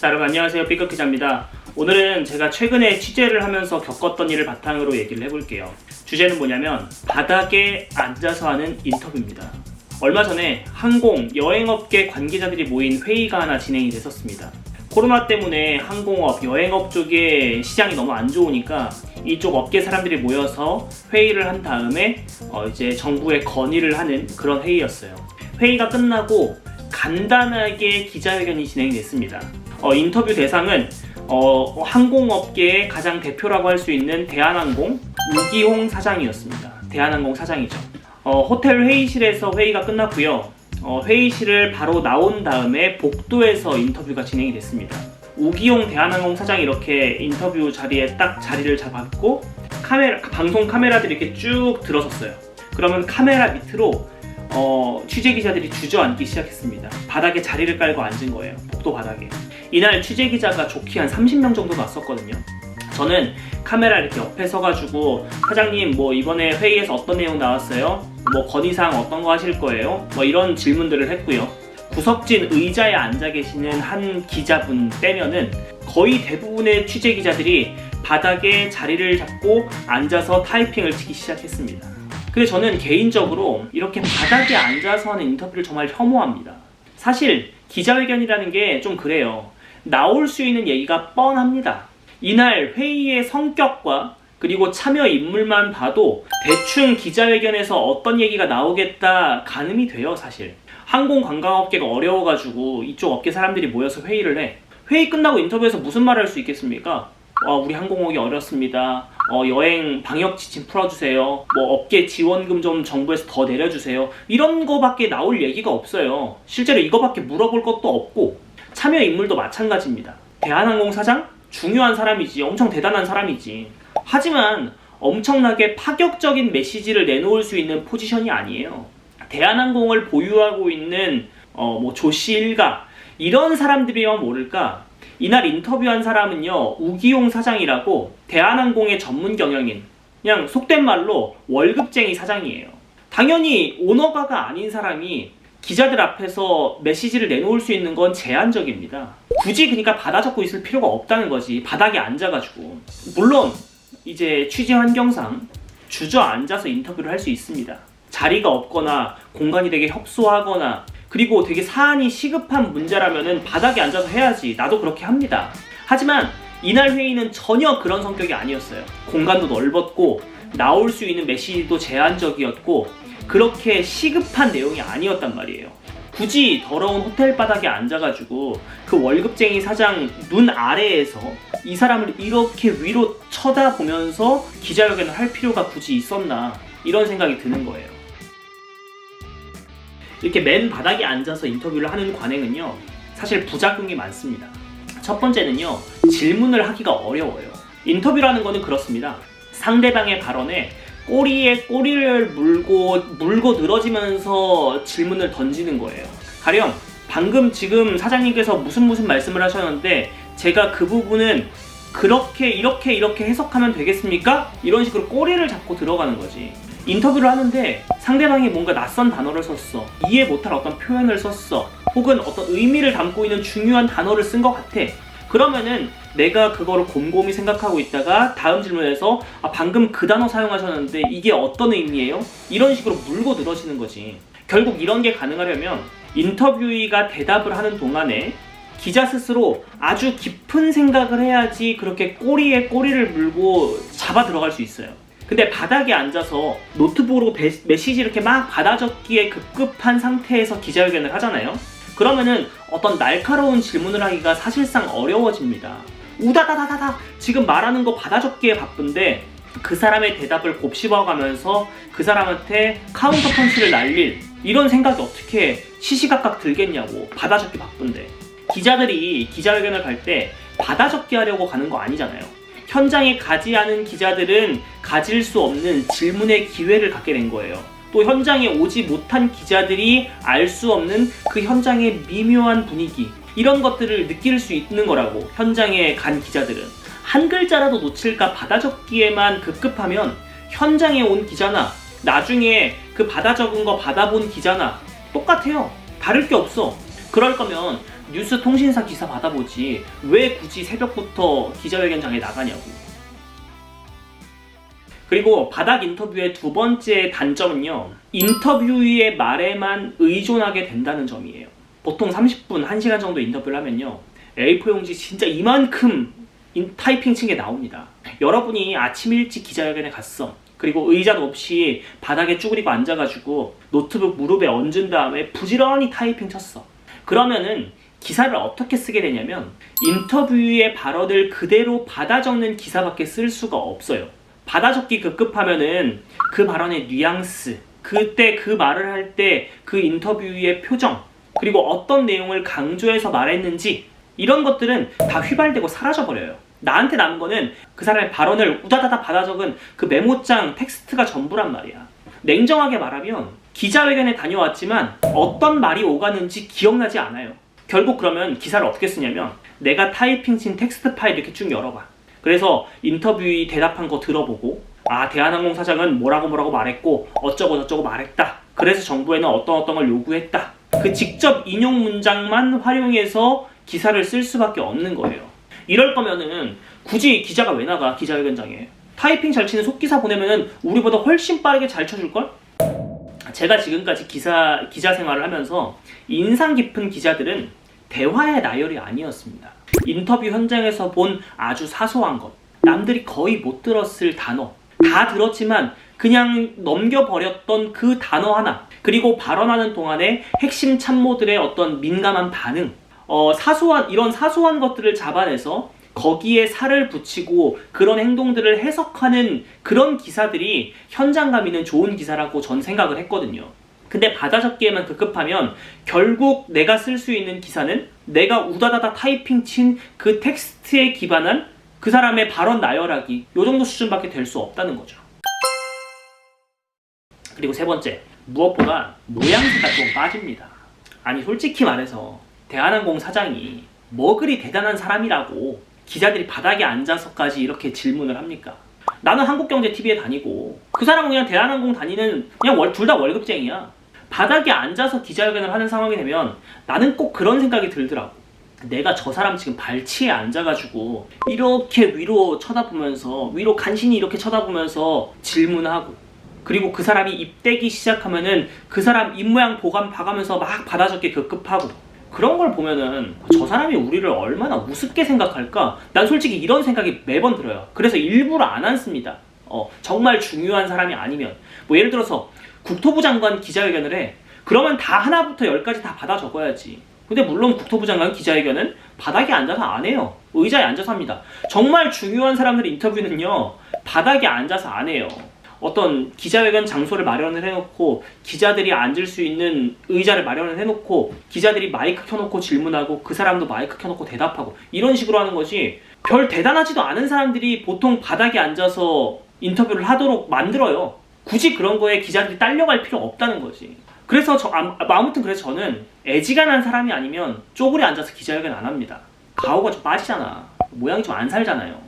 자, 여러분 안녕하세요. B급 기자입니다. 오늘은 제가 최근에 취재를 하면서 겪었던 일을 바탕으로 얘기를 해볼게요. 주제는 뭐냐면 바닥에 앉아서 하는 인터뷰입니다. 얼마 전에 항공, 여행업계 관계자들이 모인 회의가 하나 진행이 됐었습니다. 코로나 때문에 항공업, 여행업 쪽에 시장이 너무 안 좋으니까 이쪽 업계 사람들이 모여서 회의를 한 다음에 이제 정부에 건의를 하는 그런 회의였어요. 회의가 끝나고 간단하게 기자회견이 진행이 됐습니다. 인터뷰 대상은 항공업계의 가장 대표라고 할 수 있는 대한항공 우기홍 사장이었습니다. 대한항공 사장이죠. 호텔 회의실에서 회의가 끝났고요. 회의실을 바로 나온 다음에 복도에서 인터뷰가 진행이 됐습니다. 우기용 대한항공 사장이 이렇게 인터뷰 자리에 딱 자리를 잡았고 방송 카메라들이 이렇게 쭉 들어섰어요. 그러면 카메라 밑으로 취재기자들이 주저앉기 시작했습니다. 바닥에 자리를 깔고 앉은 거예요. 복도 바닥에. 이날 취재기자가 좋게 한 30명 정도 왔었거든요. 저는 카메라 이렇게 옆에 서가지고 사장님 뭐 이번에 회의에서 어떤 내용 나왔어요? 뭐 건의사항 어떤 거 하실 거예요? 뭐 이런 질문들을 했고요. 구석진 의자에 앉아 계시는 한 기자분 빼면은 거의 대부분의 취재기자들이 바닥에 자리를 잡고 앉아서 타이핑을 치기 시작했습니다. 근데 저는 개인적으로 이렇게 바닥에 앉아서 하는 인터뷰를 정말 혐오합니다. 사실 기자회견이라는 게 좀 그래요. 나올 수 있는 얘기가 뻔합니다. 이날 회의의 성격과 그리고 참여 인물만 봐도 대충 기자회견에서 어떤 얘기가 나오겠다 가늠이 돼요. 사실 항공관광업계가 어려워가지고 이쪽 업계 사람들이 모여서 회의를 해. 회의 끝나고 인터뷰에서 무슨 말을 할 수 있겠습니까? 우리 항공업이 어렵습니다. 여행 방역 지침 풀어주세요. 뭐 업계 지원금 좀 정부에서 더 내려주세요. 이런 거밖에 나올 얘기가 없어요. 실제로 이거밖에 물어볼 것도 없고 참여 인물도 마찬가지입니다. 대한항공 사장? 중요한 사람이지. 엄청 대단한 사람이지. 하지만 엄청나게 파격적인 메시지를 내놓을 수 있는 포지션이 아니에요. 대한항공을 보유하고 있는 조씨 일가 이런 사람들이면 모를까? 이날 인터뷰한 사람은요, 우기용 사장이라고 대한항공의 전문 경영인, 그냥 속된 말로 월급쟁이 사장이에요. 당연히 오너가가 아닌 사람이 기자들 앞에서 메시지를 내놓을 수 있는 건 제한적입니다. 굳이 그러니까 받아 적고 있을 필요가 없다는 거지. 바닥에 앉아가지고. 물론 이제 취재 환경상 주저앉아서 인터뷰를 할 수 있습니다. 자리가 없거나 공간이 되게 협소하거나 그리고 되게 사안이 시급한 문제라면은 바닥에 앉아서 해야지. 나도 그렇게 합니다. 하지만 이날 회의는 전혀 그런 성격이 아니었어요. 공간도 넓었고 나올 수 있는 메시지도 제한적이었고 그렇게 시급한 내용이 아니었단 말이에요. 굳이 더러운 호텔 바닥에 앉아가지고 그 월급쟁이 사장 눈 아래에서 이 사람을 이렇게 위로 쳐다보면서 기자회견을 할 필요가 굳이 있었나 이런 생각이 드는 거예요. 이렇게 맨 바닥에 앉아서 인터뷰를 하는 관행은요, 사실 부작용이 많습니다. 첫 번째는요, 질문을 하기가 어려워요. 인터뷰라는 거는 그렇습니다. 상대방의 발언에 꼬리에 꼬리를 물고 늘어지면서 질문을 던지는 거예요. 가령 방금 지금 사장님께서 무슨 말씀을 하셨는데 제가 그 부분은 그렇게 이렇게 해석하면 되겠습니까? 이런 식으로 꼬리를 잡고 들어가는 거지. 인터뷰를 하는데 상대방이 뭔가 낯선 단어를 썼어. 이해 못할 어떤 표현을 썼어. 혹은 어떤 의미를 담고 있는 중요한 단어를 쓴 것 같아. 그러면은 내가 그거를 곰곰이 생각하고 있다가 다음 질문에서 방금 그 단어 사용하셨는데 이게 어떤 의미예요? 이런 식으로 물고 늘어지는 거지. 결국 이런 게 가능하려면 인터뷰이가 대답을 하는 동안에 기자 스스로 아주 깊은 생각을 해야지 그렇게 꼬리에 꼬리를 물고 잡아 들어갈 수 있어요. 근데 바닥에 앉아서 노트북으로 메시지 이렇게 막 받아 적기에 급급한 상태에서 기자회견을 하잖아요. 그러면은 어떤 날카로운 질문을 하기가 사실상 어려워집니다. 우다다다다다 지금 말하는 거 받아 적기에 바쁜데 그 사람의 대답을 곱씹어가면서 그 사람한테 카운터 펀치를 날릴 이런 생각이 어떻게 시시각각 들겠냐고. 받아 적기 바쁜데. 기자들이 기자회견을 갈 때 받아 적기 하려고 가는 거 아니잖아요. 현장에 가지 않은 기자들은 가질 수 없는 질문의 기회를 갖게 된 거예요. 또 현장에 오지 못한 기자들이 알 수 없는 그 현장의 미묘한 분위기 이런 것들을 느낄 수 있는 거라고. 현장에 간 기자들은 한 글자라도 놓칠까 받아 적기에만 급급하면 현장에 온 기자나 나중에 그 받아 적은 거 받아본 기자나 똑같아요. 다를 게 없어. 그럴 거면 뉴스 통신사 기사 받아보지 왜 굳이 새벽부터 기자회견장에 나가냐고. 그리고 바닥 인터뷰의 두 번째 단점은요, 인터뷰의 말에만 의존하게 된다는 점이에요. 보통 30분, 1시간 정도 인터뷰를 하면요, A4 용지 진짜 이만큼 타이핑 친 게 나옵니다. 여러분이 아침 일찍 기자회견에 갔어. 그리고 의자도 없이 바닥에 쭈그리고 앉아가지고 노트북 무릎에 얹은 다음에 부지런히 타이핑 쳤어. 그러면은 기사를 어떻게 쓰게 되냐면 인터뷰의 발언을 그대로 받아 적는 기사밖에 쓸 수가 없어요. 받아 적기 급급하면은 그 발언의 뉘앙스, 그때 그 말을 할 때 그 인터뷰의 표정, 그리고 어떤 내용을 강조해서 말했는지 이런 것들은 다 휘발되고 사라져버려요. 나한테 남은 거는 그 사람의 발언을 우다다다 받아 적은 그 메모장 텍스트가 전부란 말이야. 냉정하게 말하면 기자회견에 다녀왔지만 어떤 말이 오가는지 기억나지 않아요. 결국 그러면 기사를 어떻게 쓰냐면 내가 타이핑 친 텍스트 파일 이렇게 쭉 열어봐. 그래서 인터뷰에 대답한 거 들어보고, 아, 대한항공 사장은 뭐라고 말했고 어쩌고 저쩌고 말했다. 그래서 정부에는 어떤 걸 요구했다. 그 직접 인용 문장만 활용해서 기사를 쓸 수밖에 없는 거예요. 이럴 거면은 굳이 기자가 왜 나가, 기자회견장에. 타이핑 잘 치는 속기사 보내면은 우리보다 훨씬 빠르게 잘 쳐줄걸? 제가 지금까지 기자 생활을 하면서 인상 깊은 기자들은 대화의 나열이 아니었습니다. 인터뷰 현장에서 본 아주 사소한 것, 남들이 거의 못 들었을 단어, 다 들었지만 그냥 넘겨버렸던 그 단어 하나, 그리고 발언하는 동안에 핵심 참모들의 어떤 민감한 반응, 이런 사소한 것들을 잡아내서 거기에 살을 붙이고 그런 행동들을 해석하는 그런 기사들이 현장감 있는 좋은 기사라고 전 생각을 했거든요. 근데 받아적기에만 급급하면 결국 내가 쓸 수 있는 기사는 내가 우다다다 타이핑 친 그 텍스트에 기반한 그 사람의 발언 나열하기, 요 정도 수준밖에 될 수 없다는 거죠. 그리고 세 번째, 무엇보다 모양새가 좀 빠집니다. 아니 솔직히 말해서 대한항공 사장이 뭐 그리 대단한 사람이라고 기자들이 바닥에 앉아서까지 이렇게 질문을 합니까? 나는 한국경제TV에 다니고 그 사람은 그냥 대한항공 다니는 그냥 둘 다 월급쟁이야. 바닥에 앉아서 기자회견을 하는 상황이 되면 나는 꼭 그런 생각이 들더라고. 내가 저 사람 지금 발치에 앉아가지고 이렇게 위로 쳐다보면서, 위로 간신히 이렇게 쳐다보면서 질문하고, 그리고 그 사람이 입대기 시작하면은 그 사람 입모양 보감 봐가면서 막 받아적기 급급하고, 그런 걸 보면은 저 사람이 우리를 얼마나 우습게 생각할까? 난 솔직히 이런 생각이 매번 들어요. 그래서 일부러 안 앉습니다. 정말 중요한 사람이 아니면, 뭐 예를 들어서 국토부 장관 기자회견을 해. 그러면 다 하나부터 열까지 다 받아 적어야지. 근데 물론 국토부 장관 기자회견은 바닥에 앉아서 안 해요. 의자에 앉아서 합니다. 정말 중요한 사람들 인터뷰는요, 바닥에 앉아서 안 해요. 어떤 기자회견 장소를 마련을 해놓고 기자들이 앉을 수 있는 의자를 마련을 해놓고 기자들이 마이크 켜놓고 질문하고 그 사람도 마이크 켜놓고 대답하고, 이런 식으로 하는 거지, 별 대단하지도 않은 사람들이 보통 바닥에 앉아서 인터뷰를 하도록 만들어요. 굳이 그런 거에 기자들이 딸려갈 필요 없다는 거지. 그래서 아무튼 그래서 저는 애지간한 사람이 아니면 쪼그려 앉아서 기자회견 안 합니다. 가오가 좀 빠지잖아. 모양이 좀 안 살잖아요.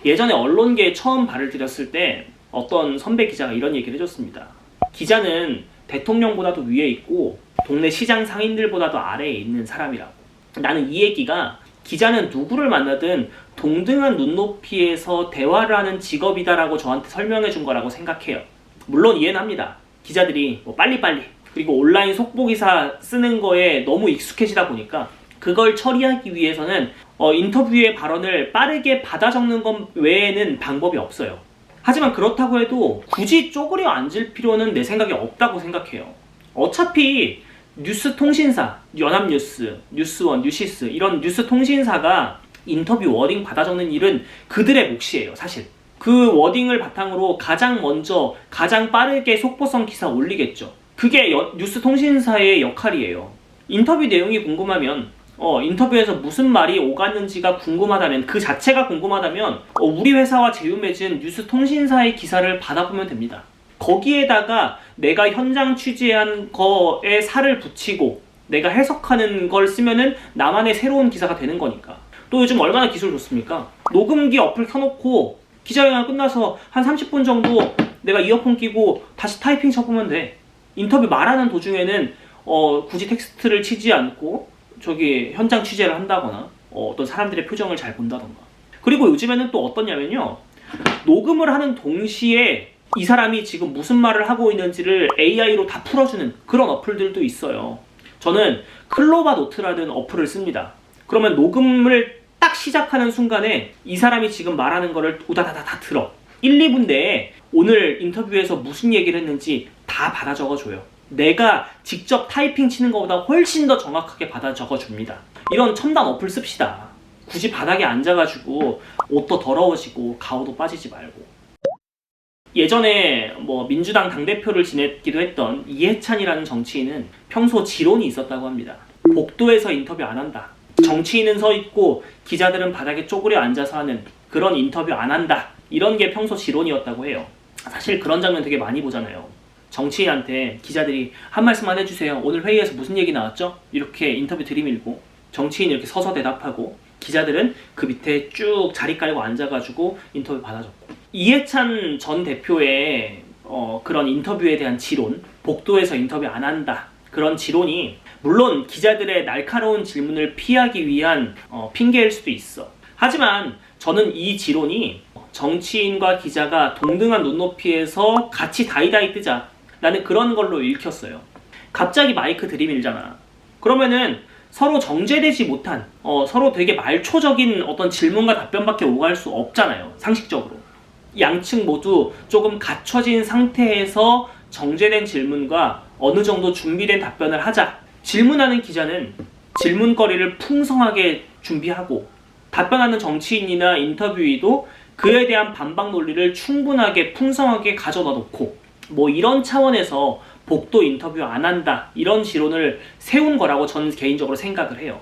예전에 언론계에 처음 발을 들였을 때 어떤 선배 기자가 이런 얘기를 해줬습니다. 기자는 대통령보다도 위에 있고 동네 시장 상인들보다도 아래에 있는 사람이라고. 나는 이 얘기가 기자는 누구를 만나든 동등한 눈높이에서 대화를 하는 직업이다라고 저한테 설명해 준 거라고 생각해요. 물론 이해는 합니다. 기자들이 뭐 빨리빨리, 그리고 온라인 속보기사 쓰는 거에 너무 익숙해지다 보니까 그걸 처리하기 위해서는 인터뷰의 발언을 빠르게 받아 적는 것 외에는 방법이 없어요. 하지만 그렇다고 해도 굳이 쪼그려 앉을 필요는 내 생각에 없다고 생각해요. 어차피 뉴스 통신사, 연합뉴스, 뉴스원, 뉴시스, 이런 뉴스 통신사가 인터뷰 워딩 받아 적는 일은 그들의 몫이에요, 사실. 그 워딩을 바탕으로 가장 먼저 가장 빠르게 속보성 기사 올리겠죠. 그게 뉴스 통신사의 역할이에요. 인터뷰 내용이 궁금하면, 인터뷰에서 무슨 말이 오갔는지가 궁금하다면, 그 자체가 궁금하다면 우리 회사와 제휴 맺은 뉴스 통신사의 기사를 받아보면 됩니다. 거기에다가 내가 현장 취재한 거에 살을 붙이고 내가 해석하는 걸 쓰면은 나만의 새로운 기사가 되는 거니까. 또 요즘 얼마나 기술 좋습니까? 녹음기 어플 켜놓고 기자회견 끝나서 한 30분 정도 내가 이어폰 끼고 다시 타이핑 쳐보면 돼. 인터뷰 말하는 도중에는 굳이 텍스트를 치지 않고 저기 현장 취재를 한다거나 어떤 사람들의 표정을 잘 본다던가. 그리고 요즘에는 또 어떠냐면요, 녹음을 하는 동시에 이 사람이 지금 무슨 말을 하고 있는지를 AI로 다 풀어주는 그런 어플들도 있어요. 저는 클로바 노트라는 어플을 씁니다. 그러면 녹음을 딱 시작하는 순간에 이 사람이 지금 말하는 거를 우다다다 다 들어. 1, 2분 내에 오늘 인터뷰에서 무슨 얘기를 했는지 다 받아 적어줘요. 내가 직접 타이핑 치는 것보다 훨씬 더 정확하게 받아 적어줍니다. 이런 첨단 어플 씁시다. 굳이 바닥에 앉아가지고 옷도 더러워지고 가오도 빠지지 말고. 예전에 민주당 당대표를 지냈기도 했던 이해찬이라는 정치인은 평소 지론이 있었다고 합니다. 복도에서 인터뷰 안 한다. 정치인은 서 있고 기자들은 바닥에 쪼그려 앉아서 하는 그런 인터뷰 안 한다. 이런 게 평소 지론이었다고 해요. 사실 그런 장면 되게 많이 보잖아요. 정치인한테 기자들이 한 말씀만 해주세요. 오늘 회의에서 무슨 얘기 나왔죠? 이렇게 인터뷰 들이밀고 정치인이 이렇게 서서 대답하고 기자들은 그 밑에 쭉 자리 깔고 앉아가지고 인터뷰 받아줬고. 이해찬 전 대표의 그런 인터뷰에 대한 지론, 복도에서 인터뷰 안 한다, 그런 지론이 물론 기자들의 날카로운 질문을 피하기 위한 핑계일 수도 있어. 하지만 저는 이 지론이 정치인과 기자가 동등한 눈높이에서 같이 다이다이 뜨자, 나는 그런 걸로 읽혔어요. 갑자기 마이크 들이밀잖아. 그러면은 서로 정제되지 못한 서로 되게 말초적인 어떤 질문과 답변밖에 오갈 수 없잖아요. 상식적으로. 양측 모두 조금 갖춰진 상태에서 정제된 질문과 어느 정도 준비된 답변을 하자. 질문하는 기자는 질문거리를 풍성하게 준비하고 답변하는 정치인이나 인터뷰이도 그에 대한 반박 논리를 충분하게 풍성하게 가져다 놓고 이런 차원에서 복도 인터뷰 안 한다, 이런 지론을 세운 거라고 저는 개인적으로 생각을 해요.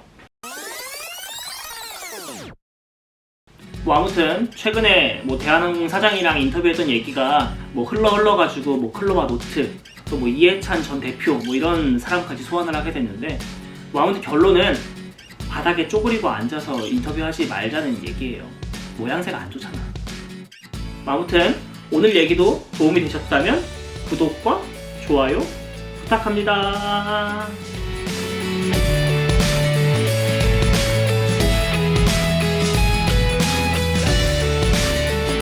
아무튼 최근에 대한항공 사장이랑 인터뷰했던 얘기가 흘러가지고 클로바 노트, 또 이해찬 전 대표 이런 사람까지 소환을 하게 됐는데, 아무튼 결론은 바닥에 쪼그리고 앉아서 인터뷰하지 말자는 얘기예요. 모양새가 안 좋잖아. 아무튼 오늘 얘기도 도움이 되셨다면 구독과 좋아요 부탁합니다.